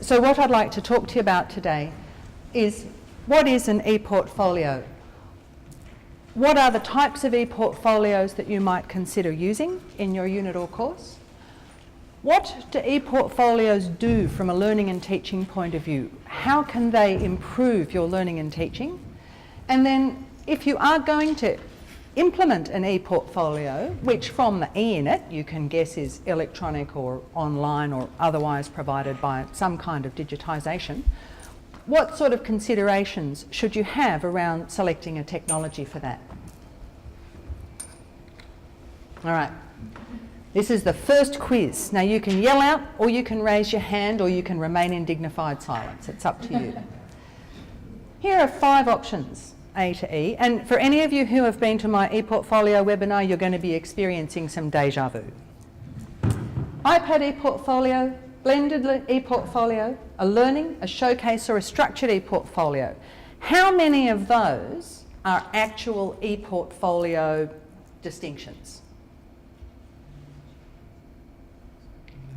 So what I'd like to talk to you about today is what is an ePortfolio? What are the types of ePortfolios that you might consider using in your unit or course? What do ePortfolios do from a learning and teaching point of view? How can they improve your learning and teaching? And then if you are going to implement an ePortfolio, which from the E in it you can guess is electronic or online or otherwise provided by some kind of digitisation, what sort of considerations should you have around selecting a technology for that? All right, this is the first quiz. Now you can yell out, or you can raise your hand, or you can remain in dignified silence. It's up to you. Here are 5 options, A to E, and for any of you who have been to my ePortfolio webinar, you're going to be experiencing some deja vu. iPad ePortfolio, blended ePortfolio, a learning, a showcase or a structured ePortfolio. How many of those are actual ePortfolio distinctions?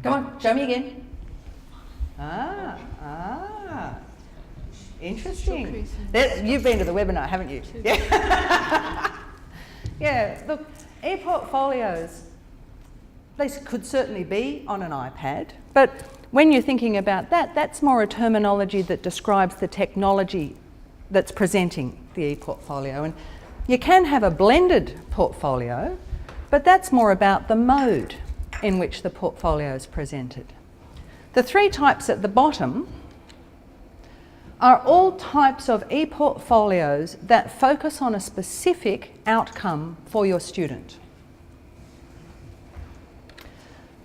Come on, show me again. Interesting. You've been to the webinar, haven't you? Yeah. Yeah, look, ePortfolios, they could certainly be on an iPad, but when you're thinking about that, that's more a terminology that describes the technology that's presenting the ePortfolio. And you can have a blended portfolio, but that's more about the mode in which the portfolio is presented. The 3 types at the bottom are all types of ePortfolios that focus on a specific outcome for your student.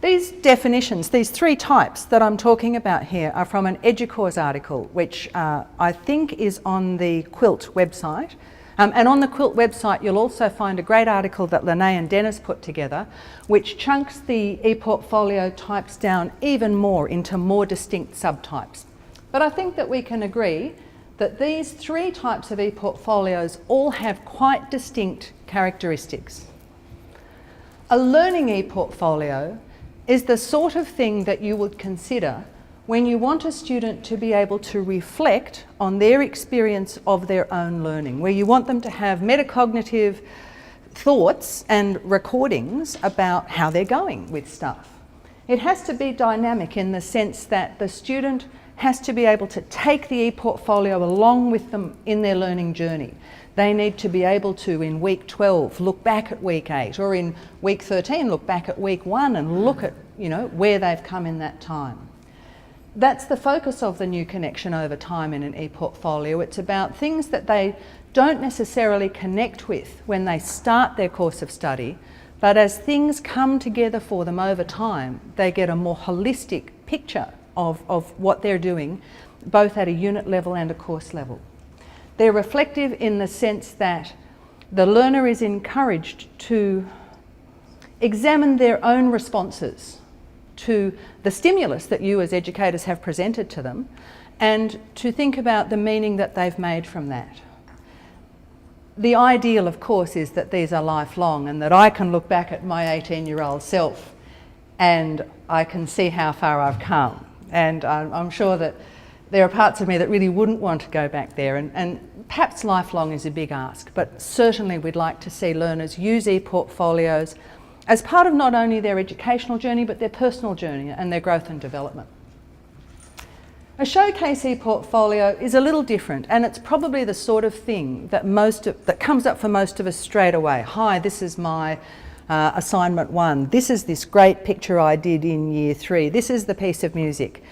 These definitions, these 3 types that I'm talking about here, are from an EDUCAUSE article, which I think is on the Quilt website. And on the Quilt website, you'll also find a great article that Lene and Dennis put together, which chunks the ePortfolio types down even more into more distinct subtypes. But I think that we can agree that these 3 types of ePortfolios all have quite distinct characteristics. A learning ePortfolio is the sort of thing that you would consider when you want a student to be able to reflect on their experience of their own learning, where you want them to have metacognitive thoughts and recordings about how they're going with stuff. It has to be dynamic in the sense that the student has to be able to take the ePortfolio along with them in their learning journey. They need to be able to, in week 12, look back at week 8, or in week 13, look back at week 1 and look at, where they've come in that time. That's the focus of the new connection over time in an ePortfolio. It's about things that they don't necessarily connect with when they start their course of study, but as things come together for them over time, they get a more holistic picture of what they're doing, both at a unit level and a course level. They're reflective in the sense that the learner is encouraged to examine their own responses to the stimulus that you as educators have presented to them, and to think about the meaning that they've made from that. The ideal, of course, is that these are lifelong and that I can look back at my 18-year-old self and I can see how far I've come. And I'm sure that there are parts of me that really wouldn't want to go back there, and perhaps lifelong is a big ask, but certainly we'd like to see learners use ePortfolios as part of not only their educational journey, but their personal journey and their growth and development. A showcase ePortfolio is a little different, and it's probably the sort of thing that that comes up for most of us straight away. Hi, this is my assignment 1. This is this great picture I did in year 3. This is the piece of music.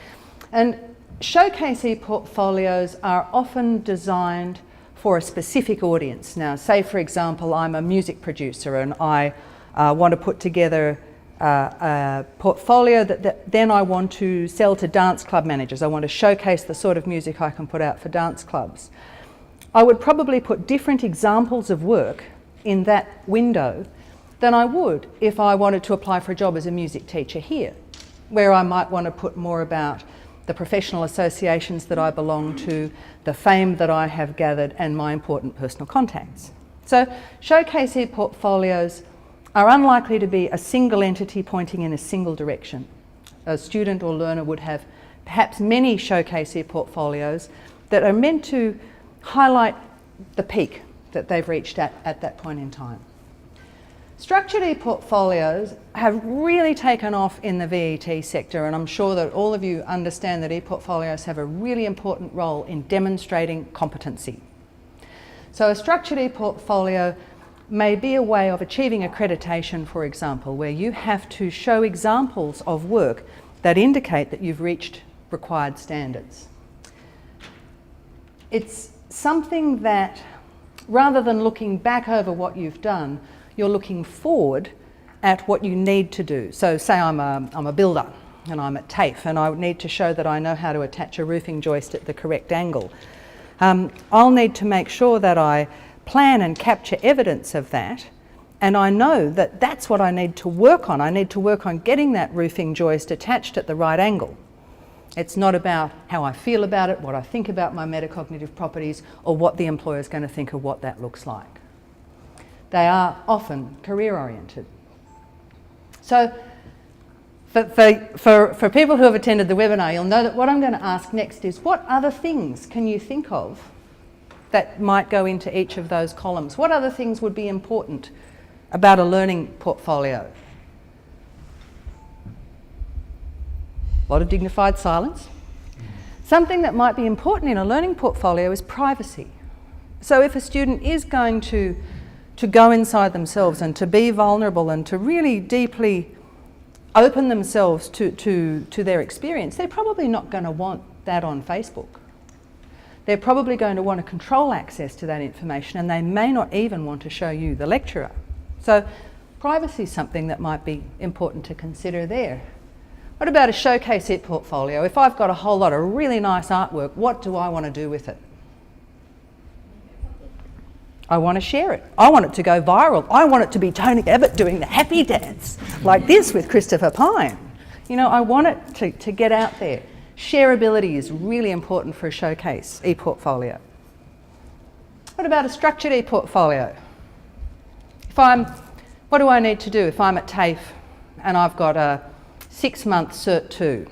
And showcase ePortfolios are often designed for a specific audience. Now, say for example, I'm a music producer and I want to put together a portfolio that then I want to sell to dance club managers. I want to showcase the sort of music I can put out for dance clubs. I would probably put different examples of work in that window than I would if I wanted to apply for a job as a music teacher here, where I might want to put more about the professional associations that I belong to, the fame that I have gathered, and my important personal contacts. So showcase ePortfolios are unlikely to be a single entity pointing in a single direction. A student or learner would have perhaps many showcase ePortfolios that are meant to highlight the peak that they've reached at that point in time. Structured ePortfolios have really taken off in the VET sector, and I'm sure that all of you understand that ePortfolios have a really important role in demonstrating competency. So a structured ePortfolio may be a way of achieving accreditation, for example, where you have to show examples of work that indicate that you've reached required standards. It's something that, rather than looking back over what you've done, you're looking forward at what you need to do. So say I'm a builder and I'm at TAFE and I need to show that I know how to attach a roofing joist at the correct angle. I'll need to make sure that I plan and capture evidence of that, and I know that that's what I need to work on. I need to work on getting that roofing joist attached at the right angle. It's not about how I feel about it, what I think about my metacognitive properties, or what the employer is going to think of what that looks like. They are often career-oriented. So for people who have attended the webinar, you'll know that what I'm going to ask next is, what other things can you think of that might go into each of those columns? What other things would be important about a learning portfolio? A lot of dignified silence. Something that might be important in a learning portfolio is privacy. So if a student is going to go inside themselves and to be vulnerable and to really deeply open themselves to their experience, they're probably not going to want that on Facebook. They're probably going to want to control access to that information, and they may not even want to show you, the lecturer. So privacy is something that might be important to consider there. What about a showcase ePortfolio? If I've got a whole lot of really nice artwork, what do I want to do with it? I want to share it. I want it to go viral. I want it to be Tony Abbott doing the happy dance like this with Christopher Pine. You know, I want it to get out there. Shareability is really important for a showcase ePortfolio. What about a structured ePortfolio? What do I need to do if I'm at TAFE and I've got a 6-month Cert 2?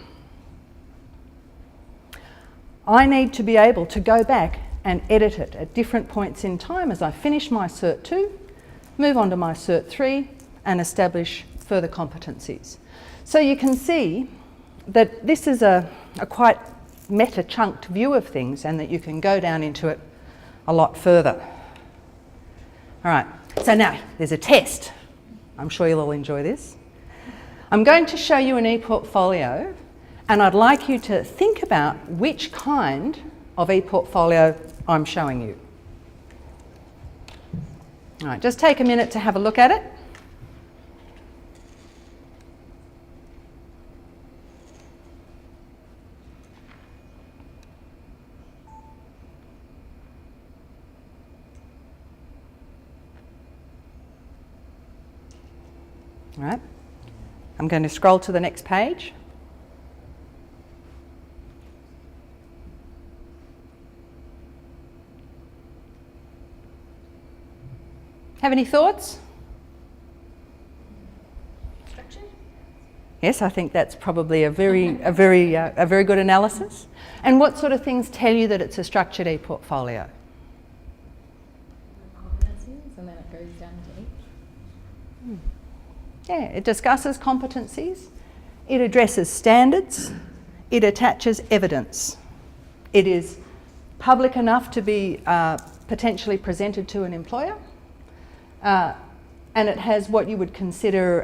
I need to be able to go back and edit it at different points in time as I finish my Cert 2, move on to my Cert 3 and establish further competencies. So you can see that this is a quite meta-chunked view of things, and that you can go down into it a lot further. All right, so now there's a test. I'm sure you'll all enjoy this. I'm going to show you an ePortfolio, and I'd like you to think about which kind of ePortfolio I'm showing you. All right, just take a minute to have a look at it. All right, I'm going to scroll to the next page. Have any thoughts? Structured? Yes, I think that's probably a very good analysis. And what sort of things tell you that it's a structured ePortfolio? Competencies, and then it goes down to each. Yeah, it discusses competencies, it addresses standards, it attaches evidence. It is public enough to be potentially presented to an employer, and it has what you would consider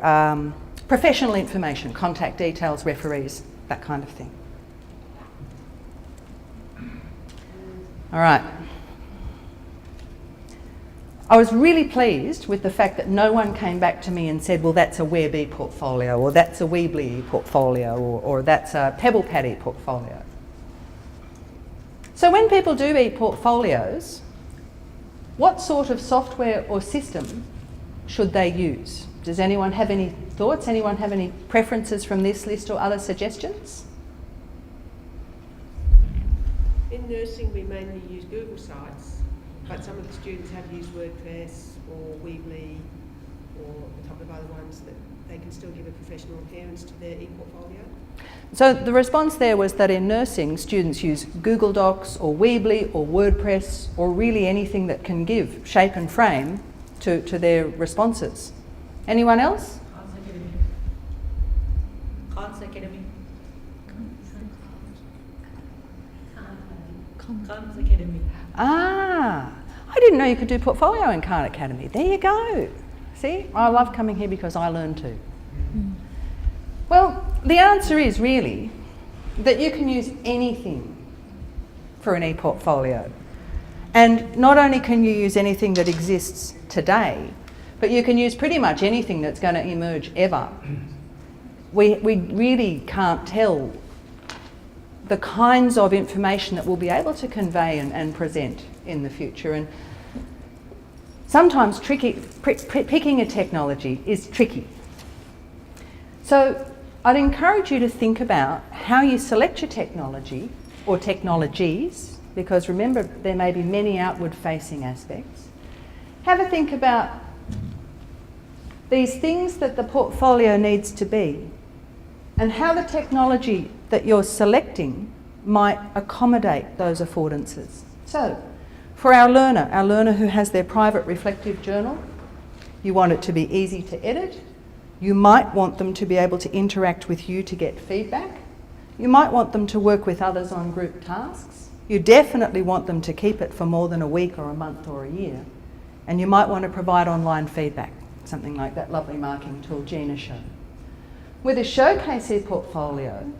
professional information, contact details, referees, that kind of thing. All right. I was really pleased with the fact that no one came back to me and said, well, that's a Web ePortfolio, or that's a Weebly ePortfolio, or that's a PebblePad ePortfolio. So when people do ePortfolios, what sort of software or system should they use? Does anyone have any thoughts? Anyone have any preferences from this list or other suggestions? In nursing, we mainly use Google Sites. But some of the students have used WordPress or Weebly or a couple of other ones that they can still give a professional appearance to their ePortfolio? So the response there was that in nursing, students use Google Docs or Weebly or WordPress or really anything that can give shape and frame to their responses. Anyone else? Khan's Academy. Khan's Academy. Ah, I didn't know you could do portfolio in Khan Academy. There you go. See, I love coming here because I learn too. Well, the answer is really that you can use anything for an ePortfolio. And not only can you use anything that exists today, but you can use pretty much anything that's going to emerge ever. We really can't tell the kinds of information that we'll be able to convey and present in the future. And sometimes picking a technology is tricky. So I'd encourage you to think about how you select your technology or technologies, because remember there may be many outward facing aspects. Have a think about these things that the portfolio needs to be and how the technology that you're selecting might accommodate those affordances. So for our learner who has their private reflective journal, you want it to be easy to edit. You might want them to be able to interact with you to get feedback. You might want them to work with others on group tasks. You definitely want them to keep it for more than a week or a month or a year. And you might want to provide online feedback, something like that lovely marking tool Gina showed. With a showcase ePortfolio,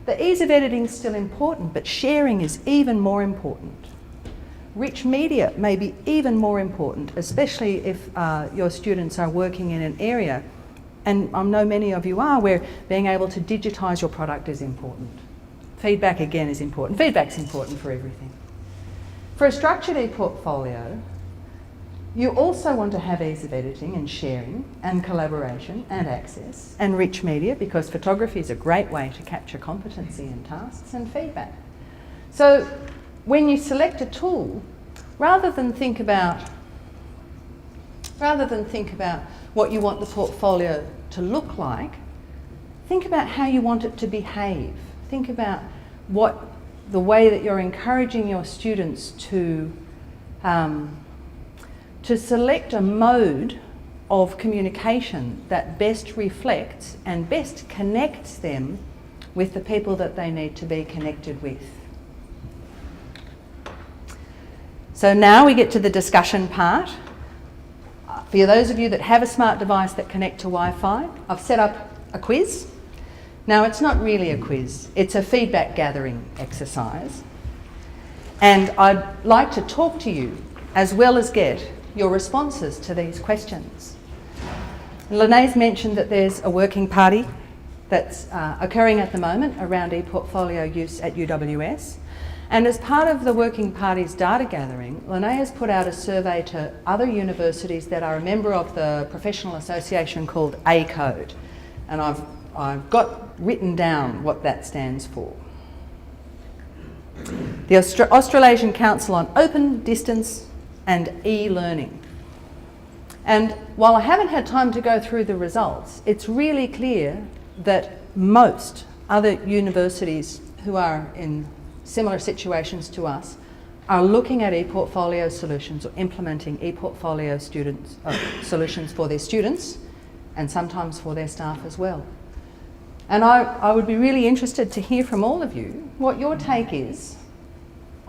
the ease of editing is still important, but sharing is even more important. Rich media may be even more important, especially if your students are working in an area, and I know many of you are, where being able to digitise your product is important. Feedback again is important. Feedback's important for everything. For a structured ePortfolio, you also want to have ease of editing and sharing and collaboration and access and rich media, because photography is a great way to capture competency in tasks and feedback. So when you select a tool, rather than think about what you want the portfolio to look like, think about how you want it to behave. Think about the way that you're encouraging your students to select a mode of communication that best reflects and best connects them with the people that they need to be connected with. So now we get to the discussion part. For those of you that have a smart device that connect to Wi-Fi, I've set up a quiz. Now it's not really a quiz, it's a feedback gathering exercise. And I'd like to talk to you as well as get your responses to these questions. Lene's mentioned that there's a working party that's occurring at the moment around ePortfolio use at UWS. And as part of the working party's data gathering, Lene has put out a survey to other universities that are a member of the professional association called ACODE. And I've got written down what that stands for. The Australasian Council on Open, Distance and E-Learning. And while I haven't had time to go through the results, it's really clear that most other universities who are in similar situations to us are looking at ePortfolio solutions or implementing ePortfolio solutions for their students and sometimes for their staff as well. And I would be really interested to hear from all of you what your take is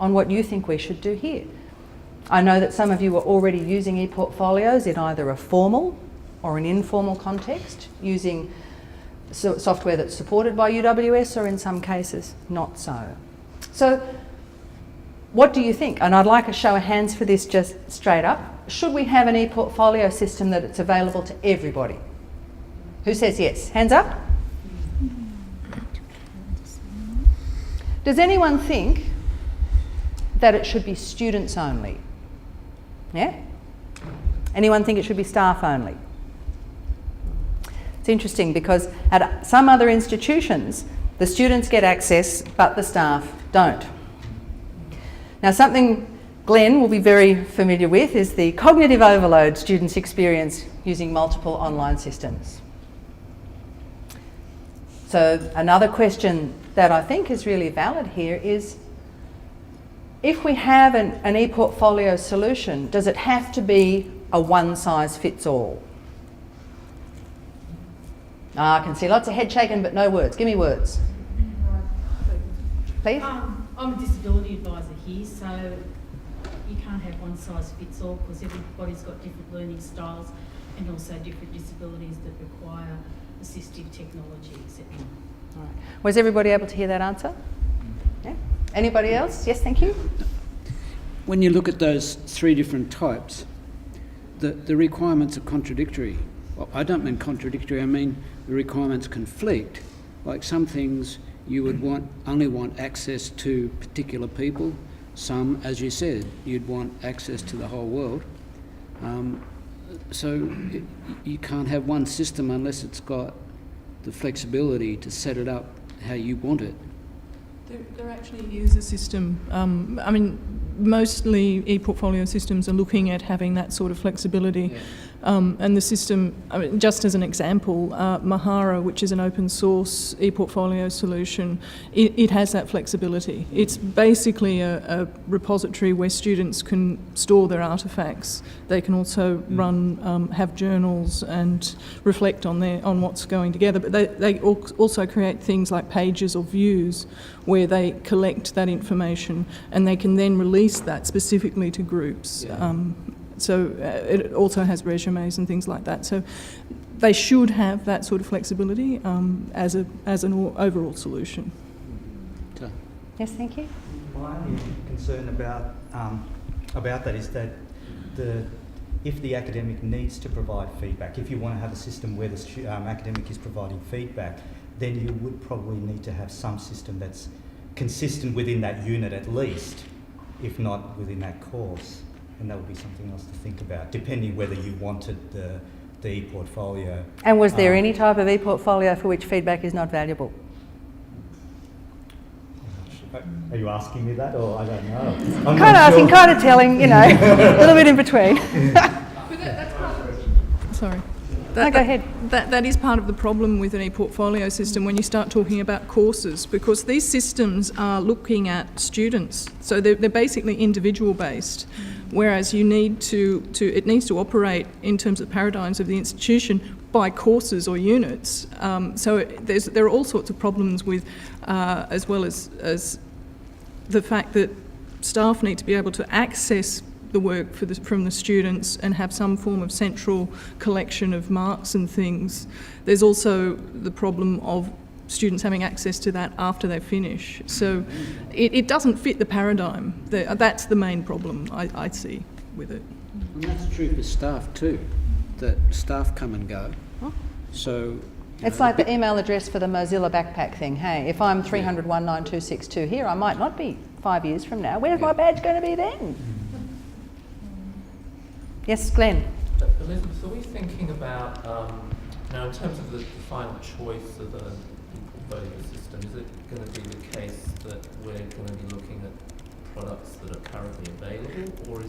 on what you think we should do here. I know that some of you are already using ePortfolios in either a formal or an informal context, using software that's supported by UWS, or in some cases not so. So what do you think? And I'd like a show of hands for this, just straight up. Should we have an ePortfolio system that it's available to everybody? Who says yes? Hands up. Does anyone think that it should be students only? Yeah? Anyone think it should be staff only? It's interesting because at some other institutions, the students get access, but the staff don't. Now, something Glenn will be very familiar with is the cognitive overload students experience using multiple online systems. So another question that I think is really valid here is, if we have an ePortfolio solution, does it have to be a one-size-fits-all? I can see lots of head shaking but no words. Give me words. Please? I'm a disability advisor here, so you can't have one size fits all because everybody's got different learning styles and also different disabilities that require assistive technology, etc. All right. Was everybody able to hear that answer? Yeah. Anybody else? Yes, thank you. When you look at those three different types, the requirements are contradictory. Well, I don't mean contradictory, I mean the requirements conflict. Like some things you would only want access to particular people. Some, as you said, you'd want access to the whole world. You can't have one system unless it's got the flexibility to set it up how you want it. There actually is a system. I mean, mostly ePortfolio systems are looking at having that sort of flexibility. Yeah. And the system, I mean, just as an example, Mahara, which is an open source ePortfolio solution, it has that flexibility. It's basically a repository where students can store their artefacts. They can also run, have journals and reflect on what's going together. But they also create things like pages or views where they collect that information and they can then release that specifically to groups. Yeah. So it also has resumes and things like that. So they should have that sort of flexibility as an overall solution. Yes, thank you. My only concern about that is that if the academic needs to provide feedback, if you want to have a system where the academic is providing feedback, then you would probably need to have some system that's consistent within that unit at least, if not within that course. And that would be something else to think about, depending whether you wanted the ePortfolio. And was there any type of ePortfolio for which feedback is not valuable? Are you asking me that, or I don't know? Kind of asking, kind of telling, you know, a little bit in between. Sorry. No, go ahead. That is part of the problem with an ePortfolio system when you start talking about courses, because these systems are looking at students. So they're basically individual based, whereas it needs to operate in terms of paradigms of the institution by courses or units. So there are all sorts of problems with, as well as the fact that staff need to be able to access the work from the students and have some form of central collection of marks and things. There's also the problem of students having access to that after they finish. So it doesn't fit the paradigm. That's the main problem I see with it. And that's true for staff too, that staff come and go. Oh. So It's like the email address for the Mozilla backpack thing. Hey, if I'm 300.19262 here, I might not be 5 years from now. Where's my badge going to be then? Yes, Glenn. Elizabeth, are we thinking about, now in terms of the final choice of the portfolio system, is it going to be the case that we're going to be looking at products that are currently available, or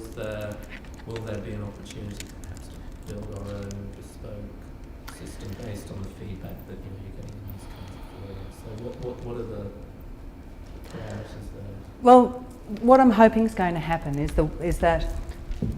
will there be an opportunity perhaps to build our own bespoke system based on the feedback that you're getting in these kinds of areas? So what are the parameters there? Well, what I'm hoping is going to happen is that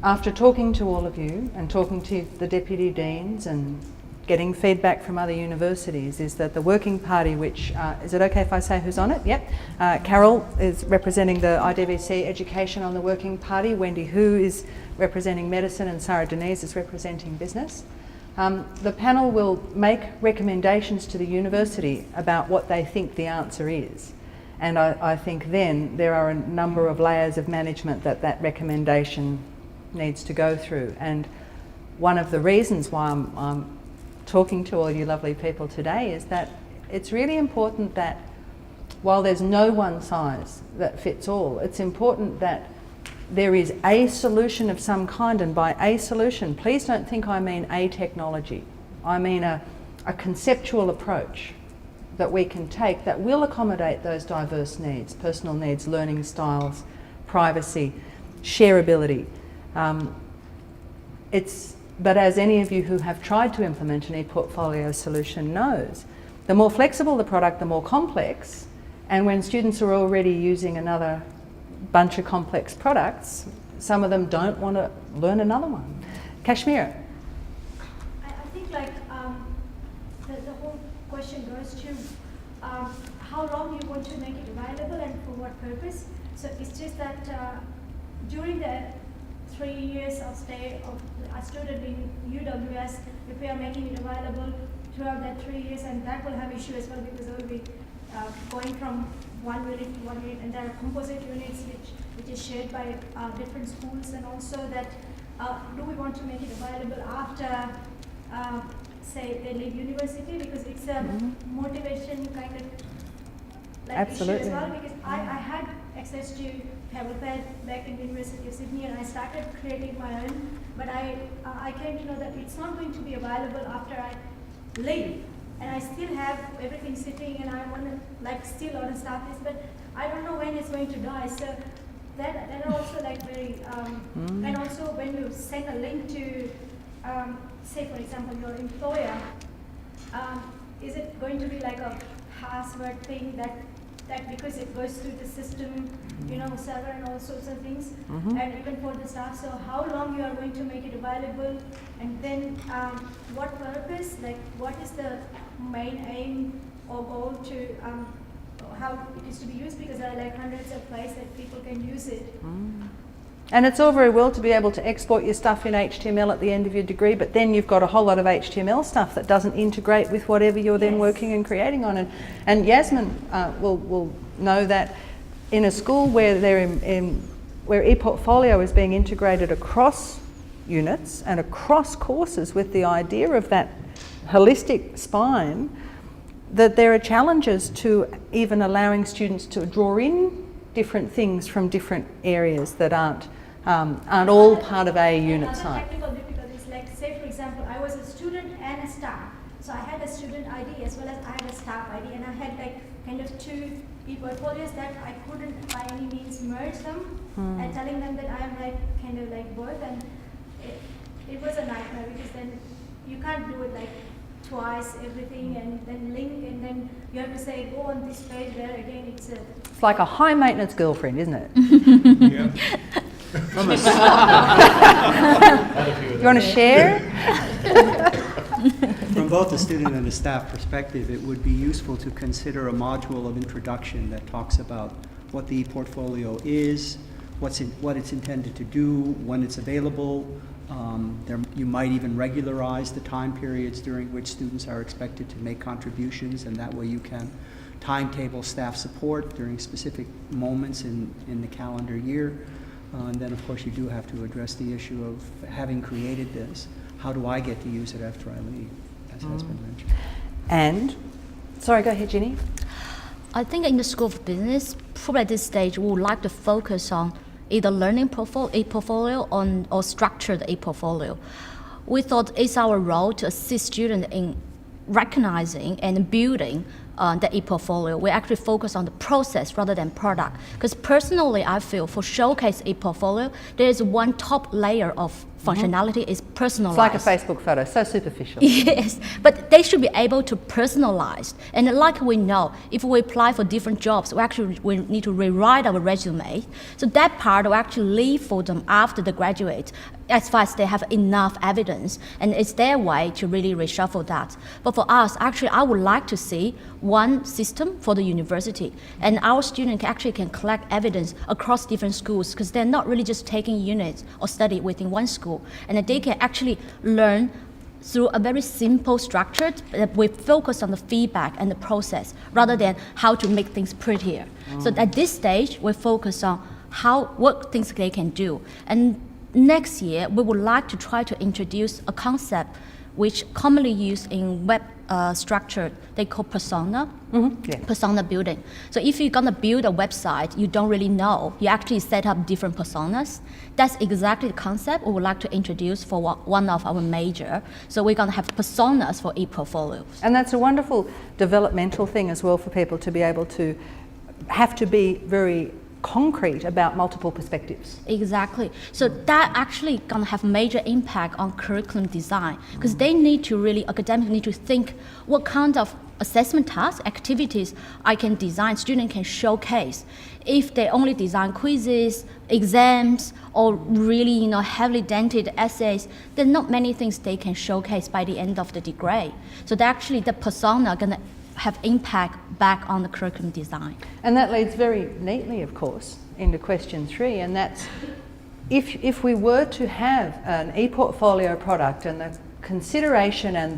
after talking to all of you and talking to the deputy deans and getting feedback from other universities, is that the working party, which, is it okay if I say who's on it? Yep. Carol is representing the IDVC Education on the working party, Wendy Hu is representing medicine, and Sarah Denise is representing business. The panel will make recommendations to the university about what they think the answer is. And I think then there are a number of layers of management that recommendation needs to go through. And one of the reasons why I'm talking to all you lovely people today is that it's really important that while there's no one size that fits all, it's important that there is a solution of some kind, and by a solution, please don't think I mean a technology. I mean a conceptual approach that we can take that will accommodate those diverse needs, personal needs, learning styles, privacy, shareability. But as any of you who have tried to implement an ePortfolio solution knows, The more flexible the product, the more complex. And when students are already using another bunch of complex products, some of them don't want to learn another one. Kashmira. I think like the whole question goes to how long you want to make it available and for what purpose. So it's just that during the 3 years of stay of a student in UWS, if we are making it available throughout that 3 years, and that will have issue as well because it will be going from one unit to one unit, and there are composite units which is shared by different schools, and also that do we want to make it available after say they leave university, because it's a motivation kind of like issue as well, because I had access to Pebble back in University of Sydney, and I started creating my own, but I came to know that it's not going to be available after I leave, and I still have everything sitting, and I want to like still on a staff list, but I don't know when it's going to die. So that also like very and also when you send a link to say for example your employer, is it going to be like a password thing that because it goes through the system, server and all sorts of things, and even for the staff. So how long you are going to make it available, and then what purpose, like what is the main aim or goal to how it is to be used, because there are like hundreds of places that people can use it. And it's all very well to be able to export your stuff in HTML at the end of your degree, but then you've got a whole lot of HTML stuff that doesn't integrate with whatever you're then working and creating on. And Yasmin will know that in a school where where ePortfolio is being integrated across units and across courses with the idea of that holistic spine, that there are challenges to even allowing students to draw in different things from different areas that aren't all part of a unit site. Technical difficulties, like say for example, I was a student and a staff, so I had a student ID as well as I had a staff ID, and I had like kind of two ePortfolios that I couldn't by any means merge them, and telling them that I am like kind of like both, and it was a nightmare because then you can't do it like twice everything and then link, and then you have to say go on this page there again. It's like a high maintenance girlfriend, isn't it? You want to share? From both the student and the staff perspective, it would be useful to consider a module of introduction that talks about what the ePortfolio is, what it's intended to do, when it's available. You might even regularize the time periods during which students are expected to make contributions, and that way you can timetable staff support during specific moments in the calendar year. And then of course you do have to address the issue of having created this, how do I get to use it after I leave, as has been mentioned. And, sorry, go ahead, Ginny. I think in the School of Business, probably at this stage, we would like to focus on either learning ePortfolio or structured ePortfolio. We thought it's our role to assist students in recognizing and building the ePortfolio. We actually focus on the process rather than product. Because personally, I feel for showcase ePortfolio, there is one top layer of functionality is personalized. It's like a Facebook photo, so superficial. Yes, but they should be able to personalize. And like we know, if we apply for different jobs, we need to rewrite our resume. So that part will actually leave for them after they graduate, as far as they have enough evidence, and it's their way to really reshuffle that. But for us, actually, I would like to see one system for the university, and our students actually can collect evidence across different schools, because they're not really just taking units or study within one school, and that they can actually learn through a very simple structure that we focus on the feedback and the process rather than how to make things prettier. So at this stage, we focus on what things they can do. And next year, we would like to try to introduce a concept which commonly used in web structure, they call persona, persona building. So if you're gonna build a website, you don't really know, you actually set up different personas. That's exactly the concept we would like to introduce for one of our major. So we're gonna have personas for ePortfolios. And that's a wonderful developmental thing as well for people to be able to have to be very concrete about multiple perspectives. Exactly. So that actually gonna have major impact on curriculum design, because they need to really, academics need to think what kind of assessment tasks, activities, I can design, students can showcase. If they only design quizzes, exams, or really heavily dented essays, there's not many things they can showcase by the end of the degree. So actually the persona are going to have impact back on the curriculum design. And that leads very neatly, of course, into question 3, and that's if we were to have an ePortfolio product and the consideration and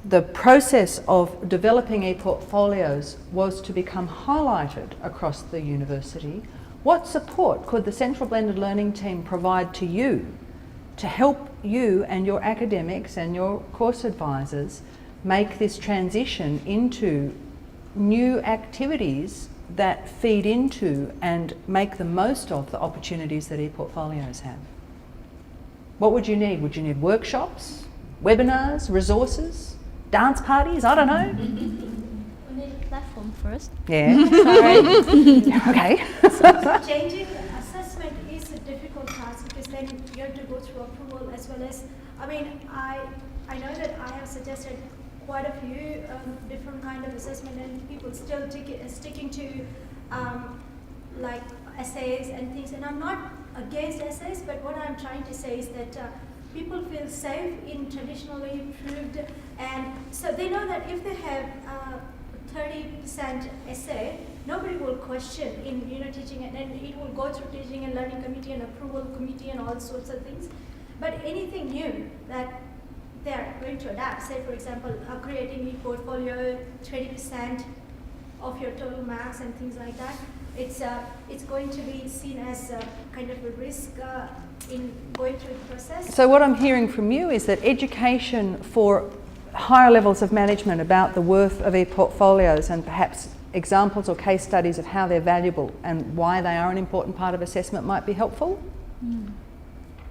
the process of developing ePortfolios was to become highlighted across the university, what support could the Central Blended Learning team provide to you to help you and your academics and your course advisors make this transition into new activities that feed into and make the most of the opportunities that ePortfolios have? What would you need? Would you need workshops, webinars, resources, dance parties? I don't know. We need a platform first. Yeah, sorry. Okay. Changing assessment is a difficult task because then you have to go through approval as well as, I know that I have suggested quite a few different kind of assessment and people still sticking to like essays and things, and I'm not against essays, but what I'm trying to say is that people feel safe in traditionally proved, and so they know that if they have 30% essay, nobody will question in teaching it, and it will go through teaching and learning committee and approval committee and all sorts of things. But anything new that they are going to adapt, say for example, creating ePortfolio, 20% of your total marks and things like that, it's going to be seen as kind of a risk in going through the process. So what I'm hearing from you is that education for higher levels of management about the worth of ePortfolios and perhaps examples or case studies of how they're valuable and why they are an important part of assessment might be helpful?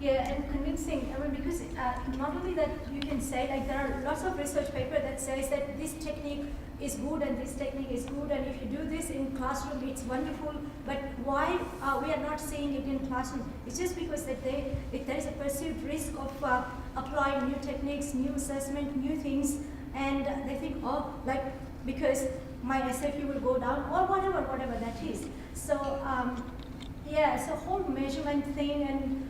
Yeah, and convincing, because not only that you can say, like there are lots of research paper that says that this technique is good and this technique is good, and if you do this in classroom it's wonderful, but why we are not seeing it in classroom? It's just because that if there is a perceived risk of applying new techniques, new assessment, new things, and they think, because my SFU will go down, or whatever that is. So so whole measurement thing and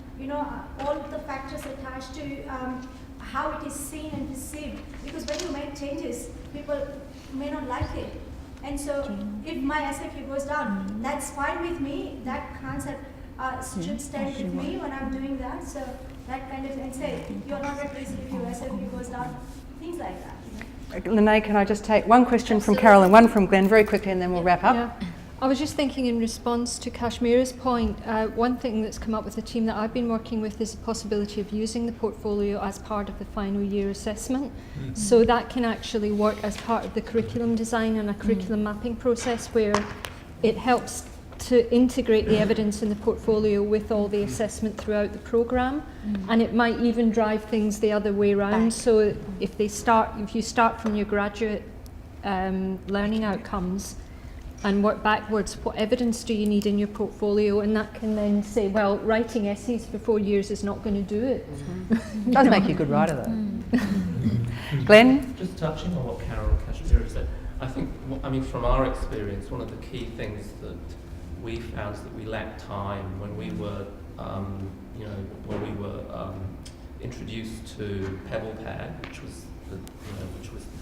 all the factors attached to how it is seen and perceived, because when you make changes, people may not like it. And so if my SFU goes down, that's fine with me. That concept should stand with me when I'm doing that. So that kind of thing, say, you're not at risk if your SFU goes down, things like that. Lene, can I just take one question from Carol and one from Glenn very quickly and then we'll wrap up? Yeah. I was just thinking in response to Kashmira's point, one thing that's come up with the team that I've been working with is the possibility of using the portfolio as part of the final year assessment. So that can actually work as part of the curriculum design and a curriculum mapping process where it helps to integrate the evidence in the portfolio with all the assessment throughout the programme, and it might even drive things the other way around. So if you start from your graduate learning outcomes and work backwards, what evidence do you need in your portfolio? And that can then say, well, writing essays for 4 years is not going to do it. It does make you a good writer though. Glenn? Just touching on what Carol Kashmira said, I think, from our experience, one of the key things that we found is that we lacked time when we were, introduced to PebblePad, which was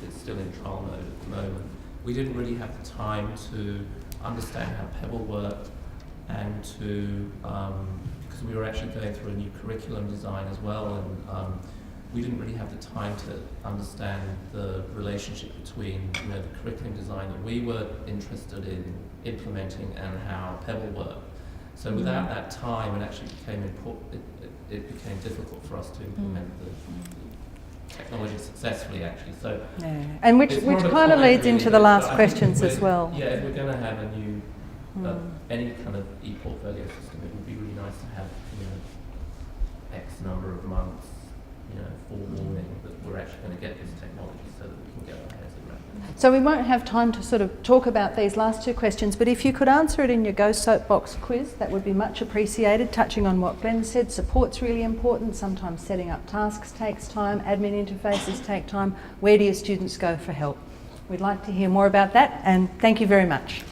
it's still in trial mode at the moment. We didn't really have the time to understand how Pebble worked and to, because we were actually going through a new curriculum design as well, and we didn't really have the time to understand the relationship between the curriculum design that we were interested in implementing and how Pebble worked. So without that time, it actually it became difficult for us to implement the technology successfully, actually. So and which kind of leads into the last questions as well. Yeah, if we're going to have a new any kind of ePortfolio system, it would be really nice to have X number of months forewarning that we're actually going to get this technology so that we can get our heads around it. So we won't have time to sort of talk about these last two questions, but if you could answer it in your Go Soapbox quiz, that would be much appreciated. Touching on what Glenn said, support's really important. Sometimes setting up tasks takes time, admin interfaces take time. Where do your students go for help? We'd like to hear more about that, and thank you very much.